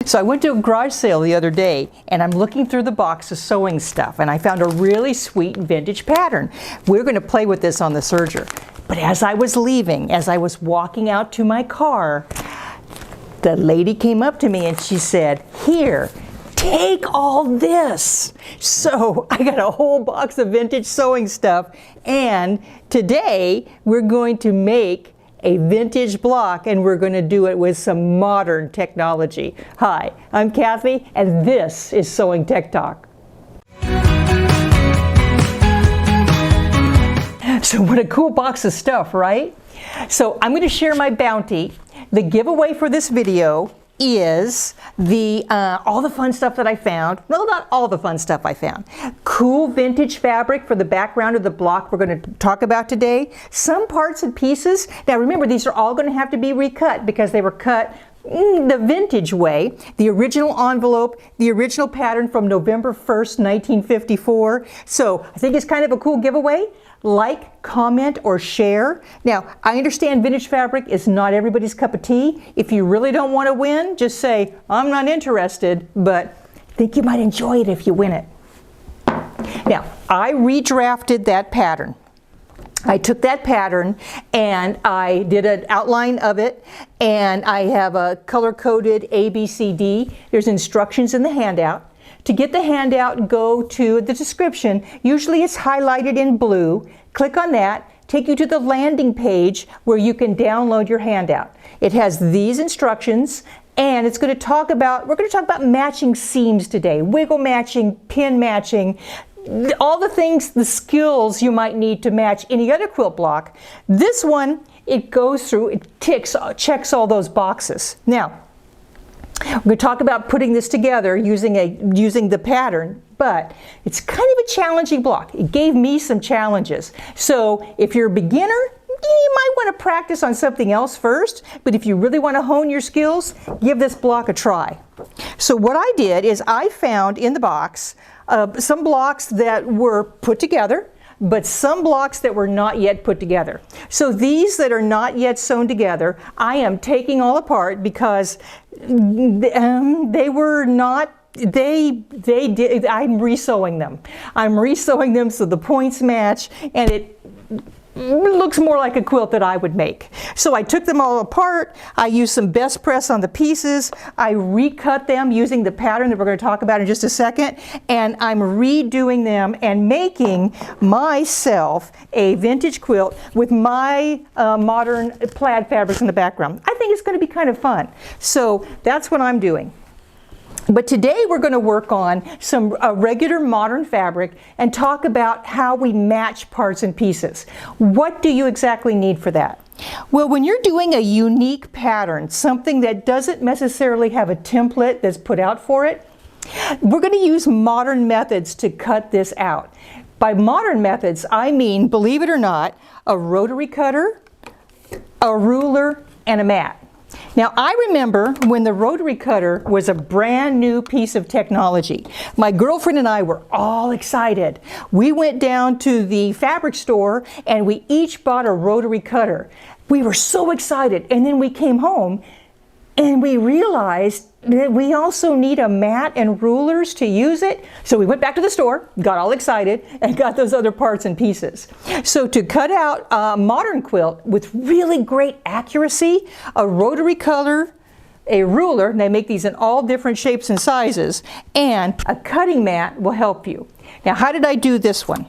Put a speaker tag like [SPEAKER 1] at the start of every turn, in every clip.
[SPEAKER 1] So I went to a garage sale the other day and I'm looking through the box of sewing stuff and I found a really sweet vintage pattern. We're going to play with this on the serger. But as I was leaving, as I was walking out to my car, the lady came up to me and she said, "Here, take all this." So I got a whole box of vintage sewing stuff, and today we're going to make a vintage block, and we're going to do it with some modern technology. Hi, I'm Cathy, and this is Sewing Tech Talk. So what a cool box of stuff, right? So I'm going to share my bounty. The giveaway for this video is all the fun stuff that I found. No, not all the fun stuff I found. Cool vintage fabric for the background of the block we're going to talk about today. Some parts and pieces. Now remember, these are all going to have to be recut because they were cut the vintage way. The original envelope, the original pattern from November 1st, 1954. So I think it's kind of a cool giveaway. Like, comment, or share. Now, I understand vintage fabric is not everybody's cup of tea. If you really don't want to win, just say, "I'm not interested," but I think you might enjoy it if you win it. Now, I redrafted that pattern. I took that pattern and I did an outline of it, and I have a color-coded ABCD. There's instructions in the handout. To get the handout, go to the description. Usually it's highlighted in blue. Click on that, take you to the landing page where you can download your handout. It has these instructions, and it's going to talk about, we're going to talk about matching seams today, wiggle matching, pin matching, all the things, the skills you might need to match any other quilt block. This one, it goes through, it checks all those boxes. Now, we're going to talk about putting this together using the pattern, but it's kind of a challenging block. It gave me some challenges. So if you're a beginner, you might want to practice on something else first, but if you really want to hone your skills, give this block a try. So what I did is I found in the box some blocks that were put together, but some blocks that were not yet put together. So these that are not yet sewn together, I am taking all apart because they were not, I'm resewing them. I'm resewing them so the points match, and it looks more like a quilt that I would make. So I took them all apart. I used some best press on the pieces. I recut them using the pattern that we're going to talk about in just a second. And I'm redoing them and making myself a vintage quilt with my modern plaid fabrics in the background. I think it's going to be kind of fun. So that's what I'm doing. But today we're going to work on some regular modern fabric and talk about how we match parts and pieces. What do you exactly need for that? Well, when you're doing a unique pattern, something that doesn't necessarily have a template that's put out for it, we're going to use modern methods to cut this out. By modern methods, I mean, believe it or not, a rotary cutter, a ruler, and a mat. Now, I remember when the rotary cutter was a brand new piece of technology. My girlfriend and I were all excited. We went down to the fabric store and we each bought a rotary cutter. We were so excited, and then we came home and we realized that we also need a mat and rulers to use it. So we went back to the store, got all excited, and got those other parts and pieces. So to cut out a modern quilt with really great accuracy, a rotary cutter, a ruler, and they make these in all different shapes and sizes, and a cutting mat will help you. Now, how did I do this one?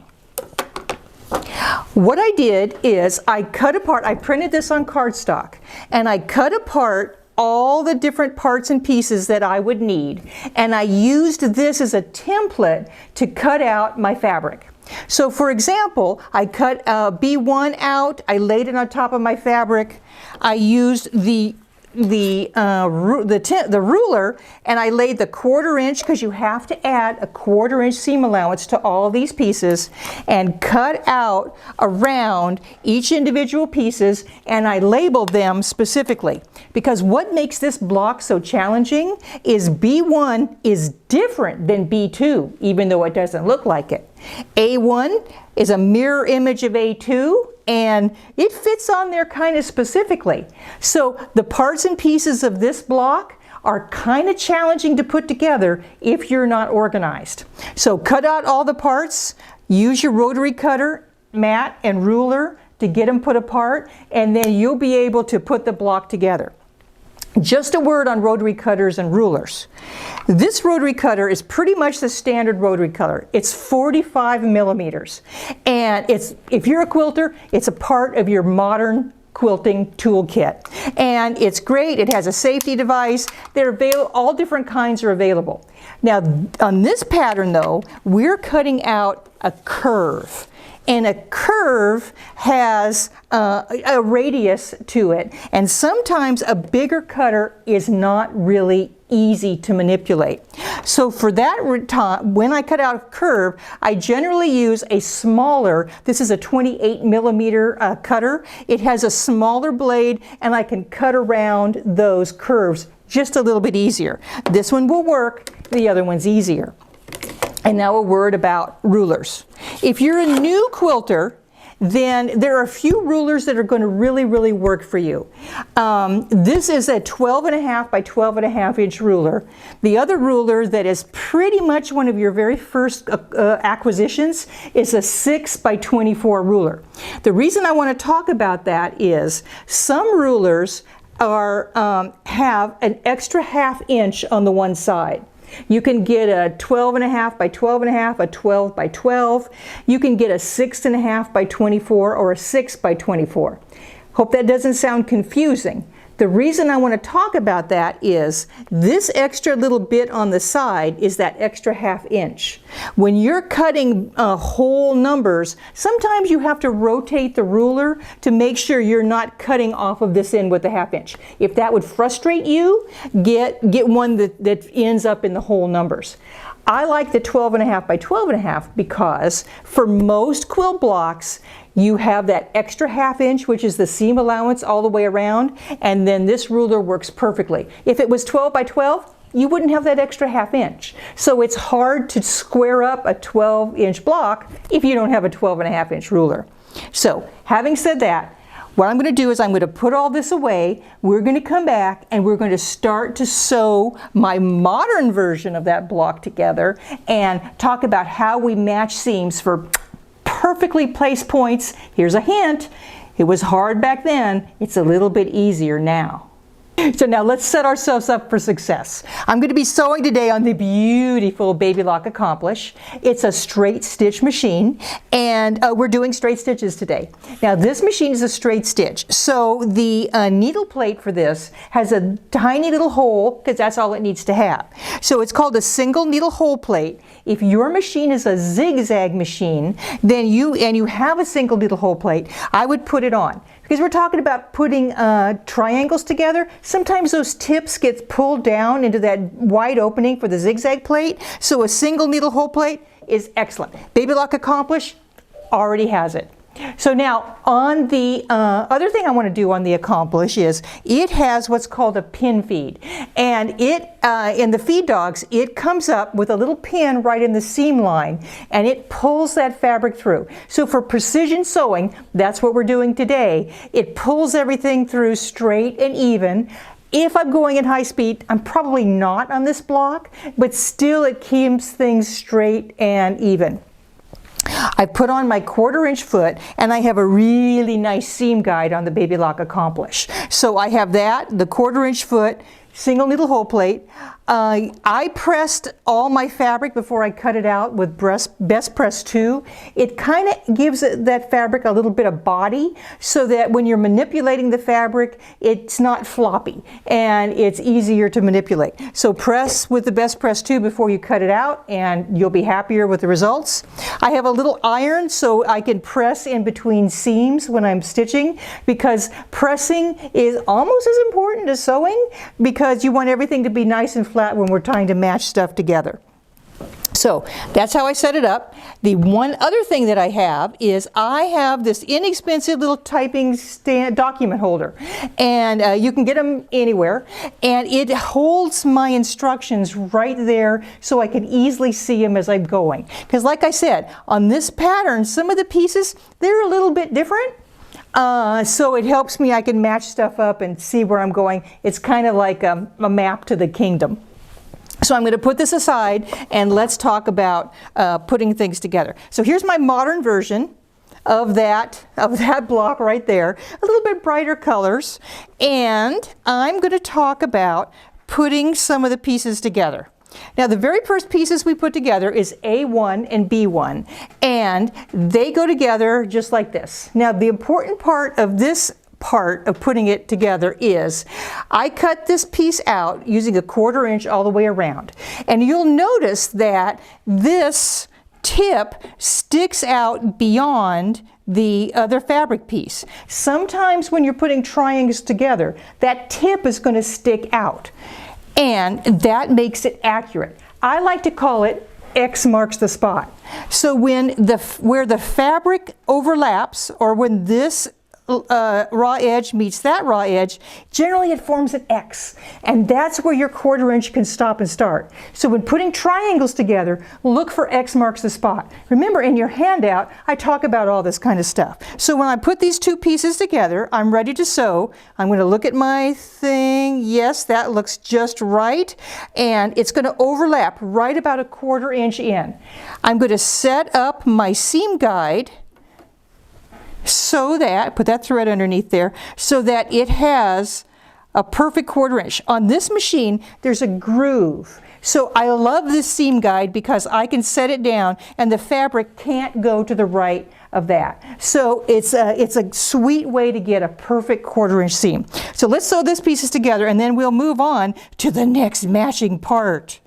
[SPEAKER 1] What I did is I cut apart, I printed this on cardstock, and I cut apart all the different parts and pieces that I would need, and I used this as a template to cut out my fabric. So for example, I cut B1 out, I laid it on top of my fabric, I used the ruler, and I laid the 1/4 inch, because you have to add a 1/4 inch seam allowance to all these pieces, and cut out around each individual pieces, and I labeled them specifically. Because what makes this block so challenging is B1 is different than B2, even though it doesn't look like it. A1 is a mirror image of A2, and it fits on there kind of specifically. So the parts and pieces of this block are kind of challenging to put together if you're not organized. So cut out all the parts, use your rotary cutter, mat, and ruler to get them put apart, and then you'll be able to put the block together. Just a word on rotary cutters and rulers. This rotary cutter is pretty much the standard rotary cutter. It's 45 millimeters. And if you're a quilter, it's a part of your modern quilting toolkit. And it's great. It has a safety device. They're available, all different kinds are available. Now on this pattern though, we're cutting out a curve. And a curve has a radius to it. And sometimes a bigger cutter is not really easy to manipulate. So for that time, when I cut out a curve, I generally use a smaller, this is a 28 millimeter cutter. It has a smaller blade and I can cut around those curves just a little bit easier. This one will work, the other one's easier. And now a word about rulers. If you're a new quilter, then there are a few rulers that are going to really work for you. This is a 12.5 by 12.5 inch ruler. The other ruler that is pretty much one of your very first acquisitions is a 6 by 24 ruler. The reason I want to talk about that is some rulers have an extra ½ inch on the one side. You can get a 12.5 by 12.5, a 12 by 12. You can get a 6.5 by 24 or a 6 by 24. Hope that doesn't sound confusing. The reason I want to talk about that is this extra little bit on the side is that extra ½ inch. When you're cutting whole numbers, sometimes you have to rotate the ruler to make sure you're not cutting off of this end with a ½ inch. If that would frustrate you, get one that ends up in the whole numbers. I like the 12.5 by 12.5 because for most quilt blocks, you have that extra ½ inch, which is the seam allowance all the way around, and then this ruler works perfectly. If it was 12 by 12, you wouldn't have that extra ½ inch. So it's hard to square up a 12-inch block if you don't have a 12.5 inch ruler. So having said that, what I'm going to do is I'm going to put all this away. We're going to come back and we're going to start to sew my modern version of that block together and talk about how we match seams for perfectly placed points. Here's a hint. It was hard back then. It's a little bit easier now. So now let's set ourselves up for success. I'm going to be sewing today on the beautiful Baby Lock Accomplish. It's a straight stitch machine and we're doing straight stitches today. Now this machine is a straight stitch. So the needle plate for this has a tiny little hole because that's all it needs to have. So it's called a single needle hole plate. If your machine is a zigzag machine, then you have a single needle hole plate, I would put it on. Because we're talking about putting triangles together, sometimes those tips get pulled down into that wide opening for the zigzag plate. So a single needle hole plate is excellent. Baby Lock Accomplish already has it. So now on the other thing I want to do on the Accomplish is it has what's called a pin feed. And it in the feed dogs, it comes up with a little pin right in the seam line and it pulls that fabric through. So for precision sewing, that's what we're doing today. It pulls everything through straight and even. If I'm going at high speed, I'm probably not on this block, but still it keeps things straight and even. I put on my 1/4 inch foot and I have a really nice seam guide on the Baby Lock Accomplish. So I have that, the 1/4 inch foot, single needle hole plate. I pressed all my fabric before I cut it out with Best Press 2. It kind of gives that fabric a little bit of body so that when you're manipulating the fabric, it's not floppy and it's easier to manipulate. So press with the Best Press 2 before you cut it out and you'll be happier with the results. I have a little iron so I can press in between seams when I'm stitching because pressing is almost as important as sewing because you want everything to be nice and flat when we're trying to match stuff together. So that's how I set it up. The one other thing that I have is I have this inexpensive little typing document holder and you can get them anywhere and it holds my instructions right there so I can easily see them as I'm going. Because like I said, on this pattern, some of the pieces, they're a little bit different. So it helps me, I can match stuff up and see where I'm going. It's kind of like a map to the kingdom. So I'm going to put this aside and let's talk about putting things together. So here's my modern version of that block right there. A little bit brighter colors. And I'm going to talk about putting some of the pieces together. Now the very first pieces we put together is A1 and B1, and they go together just like this. Now the important part of this part of putting it together is I cut this piece out using a 1/4 inch all the way around, and you'll notice that this tip sticks out beyond the other fabric piece. Sometimes when you're putting triangles together, that tip is going to stick out. And that makes it accurate. I like to call it X marks the spot. So when where the fabric overlaps, or when this raw edge meets that raw edge, generally it forms an X. And that's where your 1/4 inch can stop and start. So when putting triangles together, look for X marks the spot. Remember, in your handout, I talk about all this kind of stuff. So when I put these two pieces together, I'm ready to sew. I'm going to look at my thing. Yes, that looks just right. And it's going to overlap right about a 1/4 inch in. I'm going to set up my seam guide so that, put that thread underneath there, so that it has a perfect 1/4 inch. On this machine, there's a groove. So I love this seam guide because I can set it down and the fabric can't go to the right of that. So it's a sweet way to get a perfect 1/4 inch seam. So let's sew these pieces together and then we'll move on to the next matching part.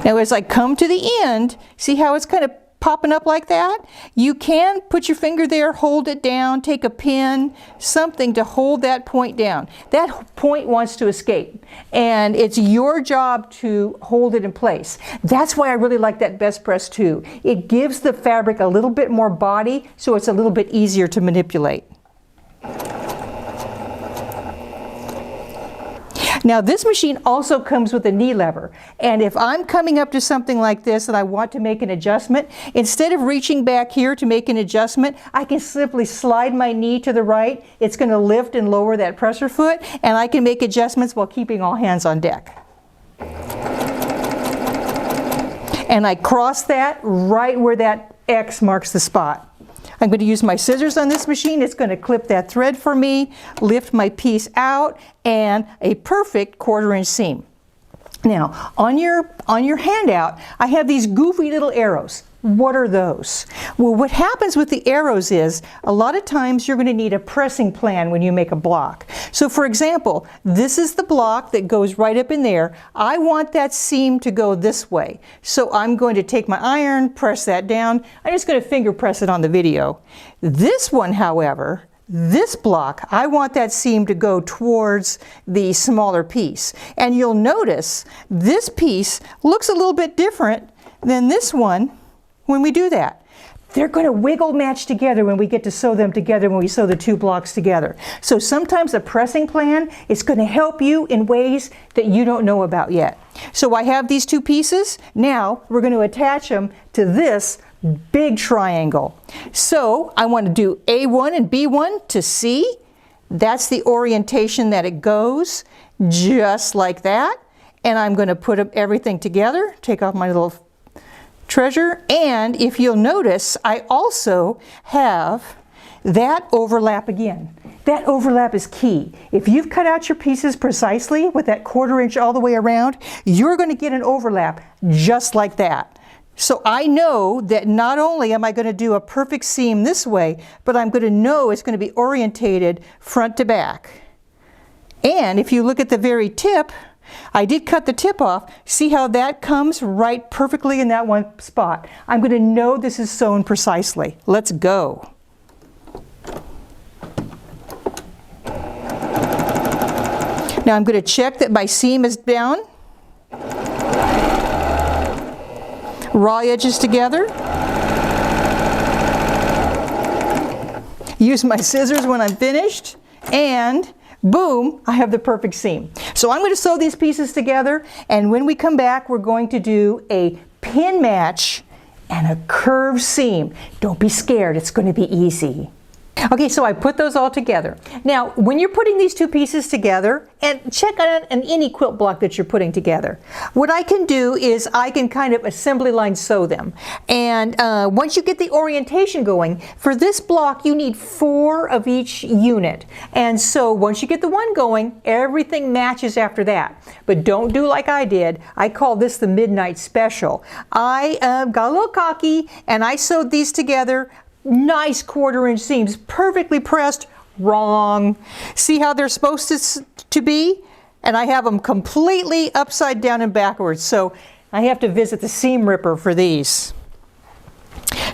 [SPEAKER 1] Now as I come to the end, see how it's kind of popping up like that? You can put your finger there, hold it down, take a pin, something to hold that point down. That point wants to escape, and it's your job to hold it in place. That's why I really like that Best Press too. It gives the fabric a little bit more body, so it's a little bit easier to manipulate. Now this machine also comes with a knee lever, and if I'm coming up to something like this and I want to make an adjustment, instead of reaching back here to make an adjustment, I can simply slide my knee to the right. It's going to lift and lower that presser foot, and I can make adjustments while keeping all hands on deck. And I cross that right where that X marks the spot. I'm going to use my scissors on this machine. It's going to clip that thread for me, lift my piece out, and a perfect 1/4 inch seam. Now, on your handout, I have these goofy little arrows. What are those? Well, what happens with the arrows is, a lot of times you're going to need a pressing plan when you make a block. So for example, this is the block that goes right up in there. I want that seam to go this way. So I'm going to take my iron, press that down. I'm just going to finger press it on the video. This one, however, this block, I want that seam to go towards the smaller piece. And you'll notice this piece looks a little bit different than this one when we do that. They're going to wiggle match together when we get to sew them together, when we sew the two blocks together. So sometimes a pressing plan is going to help you in ways that you don't know about yet. So I have these two pieces. Now we're going to attach them to this big triangle. So I want to do A1 and B1 to C. That's the orientation that it goes, just like that. And I'm going to put everything together, take off my little treasure, and if you'll notice, I also have that overlap again. That overlap is key. If you've cut out your pieces precisely with that 1/4 inch all the way around, you're going to get an overlap just like that. So I know that not only am I going to do a perfect seam this way, but I'm going to know it's going to be orientated front to back. And if you look at the very tip, I did cut the tip off. See how that comes right perfectly in that one spot. I'm going to know this is sewn precisely. Let's go. Now I'm going to check that my seam is down. Raw edges together. Use my scissors when I'm finished, and boom, I have the perfect seam. So I'm going to sew these pieces together, and when we come back, we're going to do a pin match, and a curved seam. Don't be scared, it's going to be easy. Okay, so I put those all together. Now, when you're putting these two pieces together, and check on any quilt block that you're putting together, what I can do is I can kind of assembly line sew them. And once you get the orientation going, for this block you need 4 of each unit. And so once you get the one going, everything matches after that. But don't do like I did. I call this the midnight special. I got a little cocky and I sewed these together. Nice 1/4 inch seams, perfectly pressed. Wrong. See how they're supposed to be? And I have them completely upside down and backwards, so I have to visit the seam ripper for these.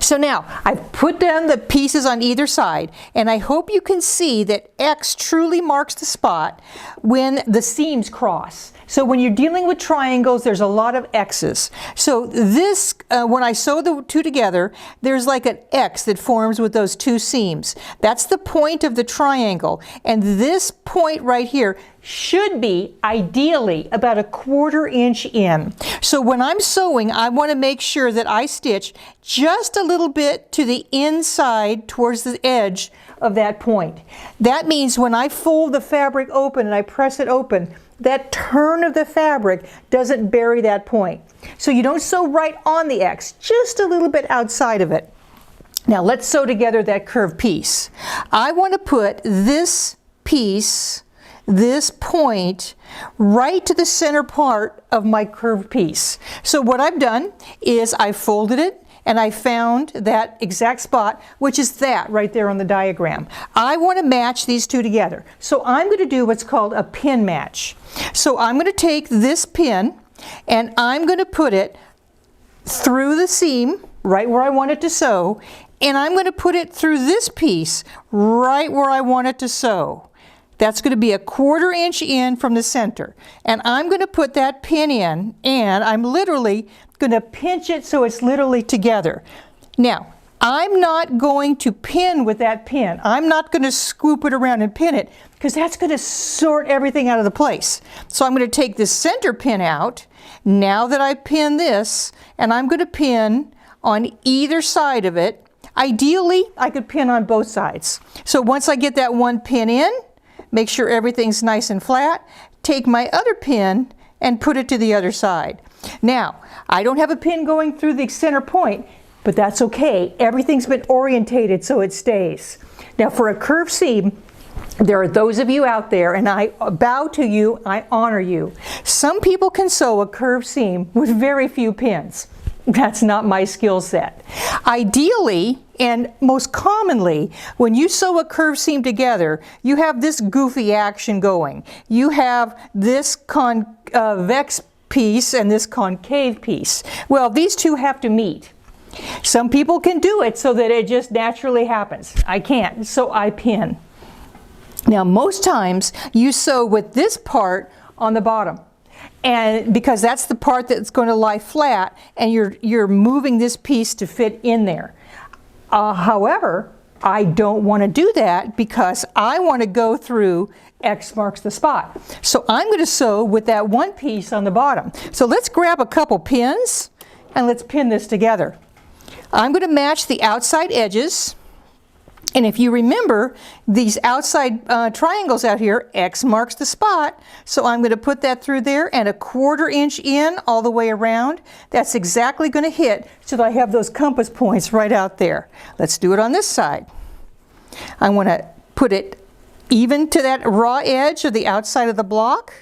[SPEAKER 1] So now I've put down the pieces on either side, and I hope you can see that X truly marks the spot when the seams cross. So when you're dealing with triangles, there's a lot of X's. So this, when I sew the two together, there's like an X that forms with those two seams. That's the point of the triangle. And this point right here should be ideally about a 1/4 inch in. So when I'm sewing, I want to make sure that I stitch just a little bit to the inside towards the edge of that point. That means when I fold the fabric open and I press it open, that turn of the fabric doesn't bury that point. So you don't sew right on the X, just a little bit outside of it. Now let's sew together that curved piece. I want to put this piece, this point, right to the center part of my curved piece. So what I've done is I folded it and I found that exact spot, which is that right there on the diagram. I want to match these two together. So I'm going to do what's called a pin match. So I'm going to take this pin and I'm going to put it through the seam, right where I want it to sew, and I'm going to put it through this piece, right where I want it to sew. That's going to be a 1/4 inch in from the center. And I'm going to put that pin in, and I'm literally going to pinch it so it's literally together. Now, I'm not going to pin with that pin. I'm not going to scoop it around and pin it, because that's going to sort everything out of the place. So I'm going to take this center pin out, now that I pin this, and I'm going to pin on either side of it. Ideally, I could pin on both sides. So once I get that one pin in, make sure everything's nice and flat, take my other pin and put it to the other side. Now, I don't have a pin going through the center point, but that's okay. Everything's been orientated so it stays. Now for a curved seam, there are those of you out there, and I bow to you, I honor you. Some people can sew a curved seam with very few pins. That's not my skill set. Ideally, and most commonly, when you sew a curved seam together, you have this goofy action going. You have this convex piece and this concave piece. Well, these two have to meet. Some people can do it so that it just naturally happens. I can't, so I pin. Now, most times you sew with this part on the bottom, and because that's the part that's going to lie flat, and you're moving this piece to fit in there. However, I don't want to do that because I want to go through X marks the spot. So I'm going to sew with that one piece on the bottom. So let's grab a couple pins and let's pin this together. I'm going to match the outside edges. And if you remember, these outside triangles out here, X marks the spot. So I'm going to put that through there and a 1/4 inch in all the way around. That's exactly going to hit so that I have those compass points right out there. Let's do it on this side. I want to put it even to that raw edge of the outside of the block.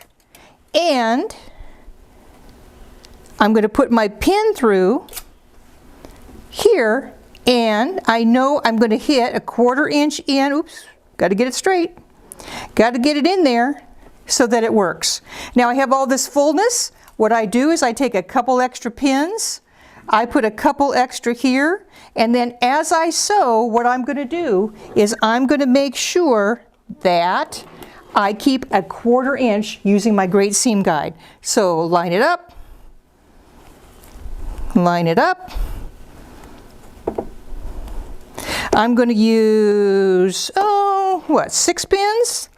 [SPEAKER 1] And I'm going to put my pin through here. And I know I'm going to hit a 1/4 inch in. Oops, got to get it straight. Got to get it in there so that it works. Now I have all this fullness. What I do is I take a couple extra pins. I put a couple extra here. And then as I sew, what I'm going to do is I'm going to make sure that I keep a 1/4 inch using my Great Seam Guide. So line it up. Line it up. I'm going to use, 6 pins?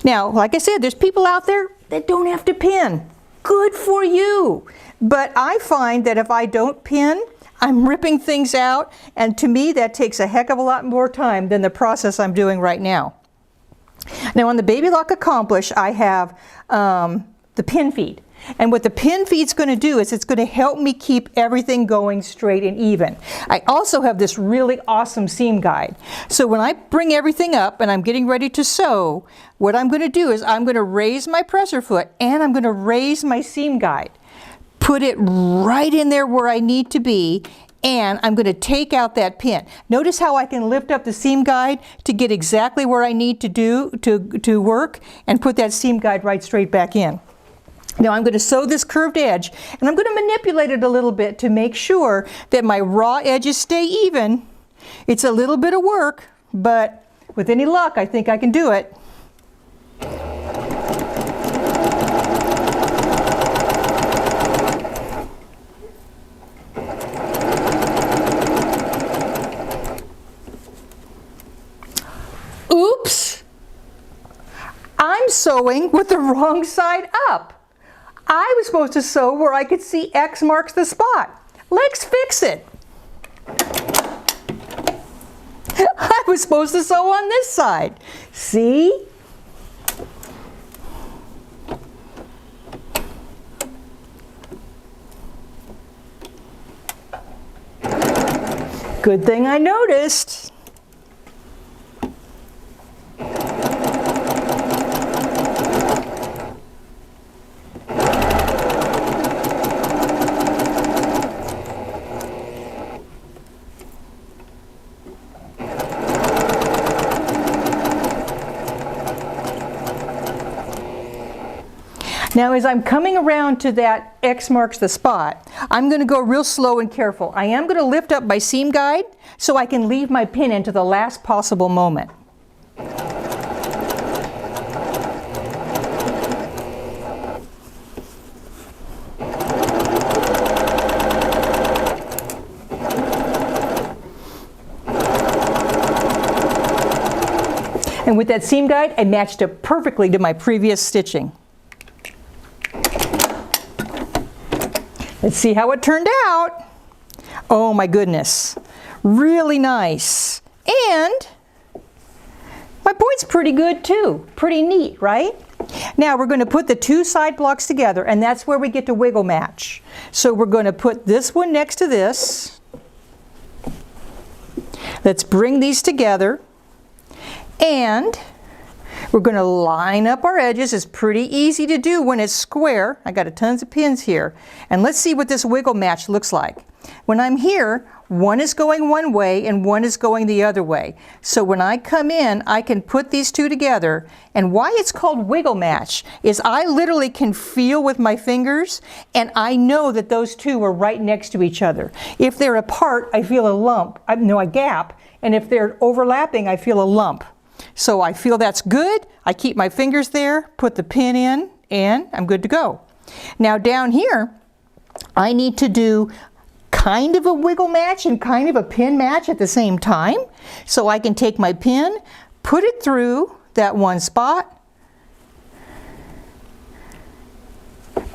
[SPEAKER 1] Now, like I said, there's people out there that don't have to pin. Good for you. But I find that if I don't pin, I'm ripping things out, and to me that takes a heck of a lot more time than the process I'm doing right now. Now on the Baby Lock Accomplish, I have the pin feed. And what the pin feed's going to do is it's going to help me keep everything going straight and even. I also have this really awesome seam guide. So when I bring everything up and I'm getting ready to sew, what I'm going to do is I'm going to raise my presser foot and I'm going to raise my seam guide. Put it right in there where I need to be, and I'm going to take out that pin. Notice how I can lift up the seam guide to get exactly where I need to do to work, and put that seam guide right straight back in. Now I'm going to sew this curved edge, and I'm going to manipulate it a little bit to make sure that my raw edges stay even. It's a little bit of work, but with any luck, I think I can do it. Oops! I'm sewing with the wrong side up. I was supposed to sew where I could see X marks the spot. Let's fix it. I was supposed to sew on this side. See? Good thing I noticed. Now as I'm coming around to that X marks the spot, I'm going to go real slow and careful. I am going to lift up my seam guide so I can leave my pin into the last possible moment. And with that seam guide, I matched it perfectly to my previous stitching. Let's see how it turned out. Oh my goodness, really nice. And my point's pretty good too, pretty neat, right? Now we're going to put the two side blocks together, and that's where we get to wiggle match. So we're going to put this one next to this. Let's bring these together, and we're going to line up our edges. It's pretty easy to do when it's square. I got tons of pins here. And let's see what this wiggle match looks like. When I'm here, one is going one way and one is going the other way. So when I come in, I can put these two together. And why it's called wiggle match is I literally can feel with my fingers, and I know that those two are right next to each other. If they're apart, I feel a lump, a gap. And if they're overlapping, I feel a lump. So I feel that's good. I keep my fingers there, put the pin in, and I'm good to go. Now down here, I need to do kind of a wiggle match and kind of a pin match at the same time. So I can take my pin, put it through that one spot,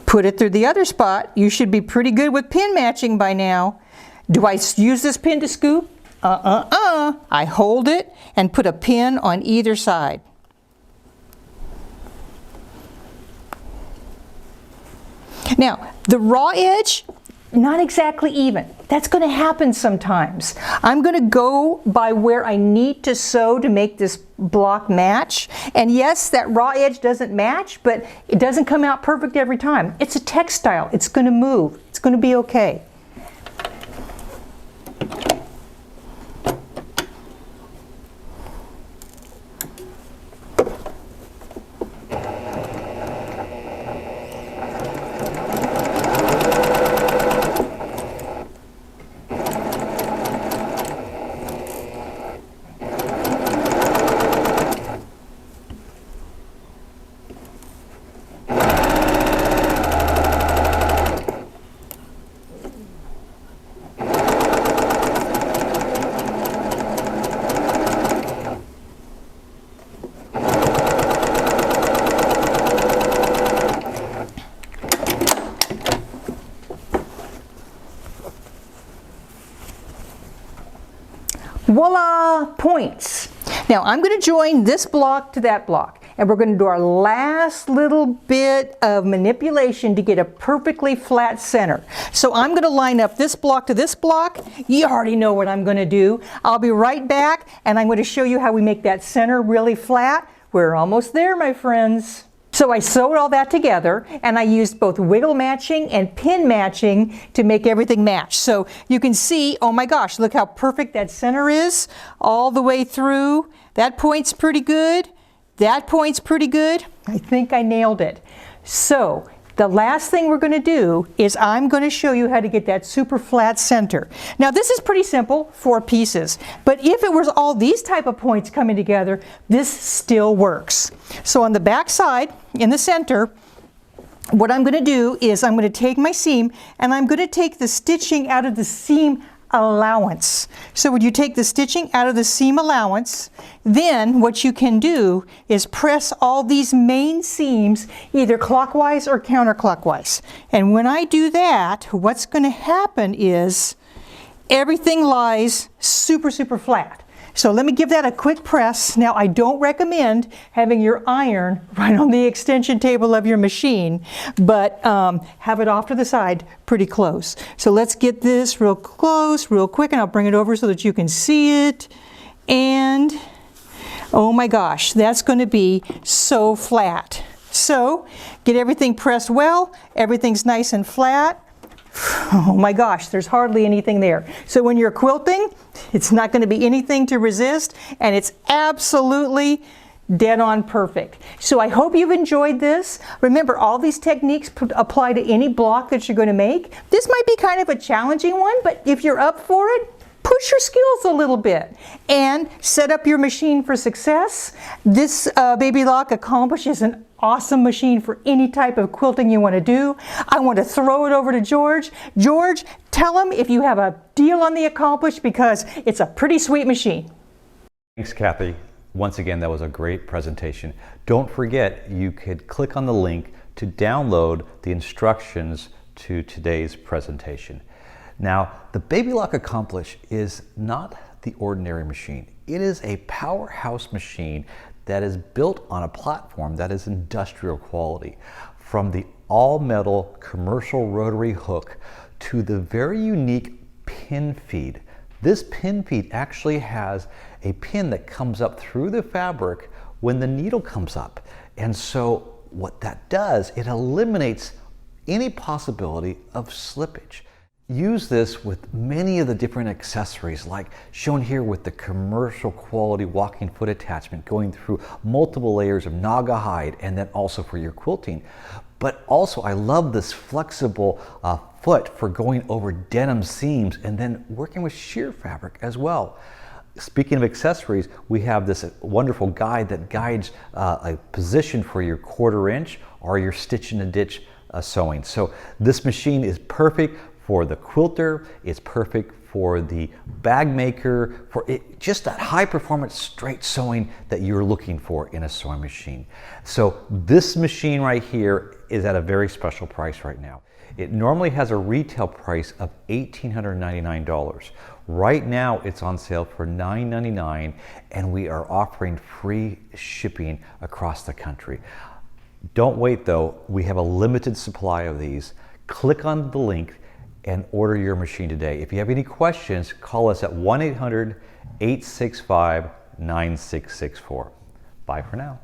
[SPEAKER 1] put it through the other spot. You should be pretty good with pin matching by now. Do I use this pin to scoop? I hold it and put a pin on either side. Now, the raw edge, not exactly even. That's going to happen sometimes. I'm going to go by where I need to sew to make this block match. And yes, that raw edge doesn't match, but it doesn't come out perfect every time. It's a textile. It's going to move. It's going to be okay. voila, points. Now I'm going to join this block to that block, and we're going to do our last little bit of manipulation to get a perfectly flat center. So I'm going to line up this block to this block. You already know what I'm going to do. I'll be right back, and I'm going to show you how we make that center really flat. We're almost there, my friends. So I sewed all that together, and I used both wiggle matching and pin matching to make everything match. So you can see, oh my gosh, look how perfect that center is all the way through. That point's pretty good. That point's pretty good. I think I nailed it. So the last thing we're going to do is I'm going to show you how to get that super flat center. Now this is pretty simple, 4 pieces, but if it was all these type of points coming together, this still works. So on the back side, in the center, what I'm going to do is I'm going to take my seam and I'm going to take the stitching out of the seam allowance. So when you take the stitching out of the seam allowance, then what you can do is press all these main seams either clockwise or counterclockwise. And when I do that, what's going to happen is everything lies super, super flat. So let me give that a quick press. Now I don't recommend having your iron right on the extension table of your machine, but have it off to the side pretty close. So let's get this real close, real quick, and I'll bring it over so that you can see it. And oh my gosh, that's going to be so flat. So get everything pressed well, everything's nice and flat. Oh my gosh, there's hardly anything there. So when you're quilting, it's not going to be anything to resist, and it's absolutely dead on perfect. So I hope you've enjoyed this. Remember, all these techniques apply to any block that you're going to make. This might be kind of a challenging one, but if you're up for it, push your skills a little bit and set up your machine for success. This Baby Lock accomplishes an awesome machine for any type of quilting you want to do. I want to throw it over to George. George, tell him if you have a deal on the Accomplish, because it's a pretty sweet machine.
[SPEAKER 2] Thanks, Kathy. Once again, that was a great presentation. Don't forget, you could click on the link to download the instructions to today's presentation. Now, the Baby Lock Accomplish is not the ordinary machine. It is a powerhouse machine that is built on a platform that is industrial quality. From the all-metal commercial rotary hook to the very unique pin feed. This pin feed actually has a pin that comes up through the fabric when the needle comes up. And so what that does, it eliminates any possibility of slippage. Use this with many of the different accessories, like shown here with the commercial quality walking foot attachment going through multiple layers of naga hide, and then also for your quilting. But also I love this flexible foot for going over denim seams and then working with sheer fabric as well. Speaking of accessories, we have this wonderful guide that guides a position for your 1/4 inch or your stitch in a ditch sewing. So this machine is perfect for the quilter, it's perfect for the bag maker, for just that high performance straight sewing that you're looking for in a sewing machine. So this machine right here is at a very special price right now. It normally has a retail price of $1,899. Right now it's on sale for $999, and we are offering free shipping across the country. Don't wait though, we have a limited supply of these. Click on the link and order your machine today. If you have any questions, call us at 1-800-865-9664. Bye for now.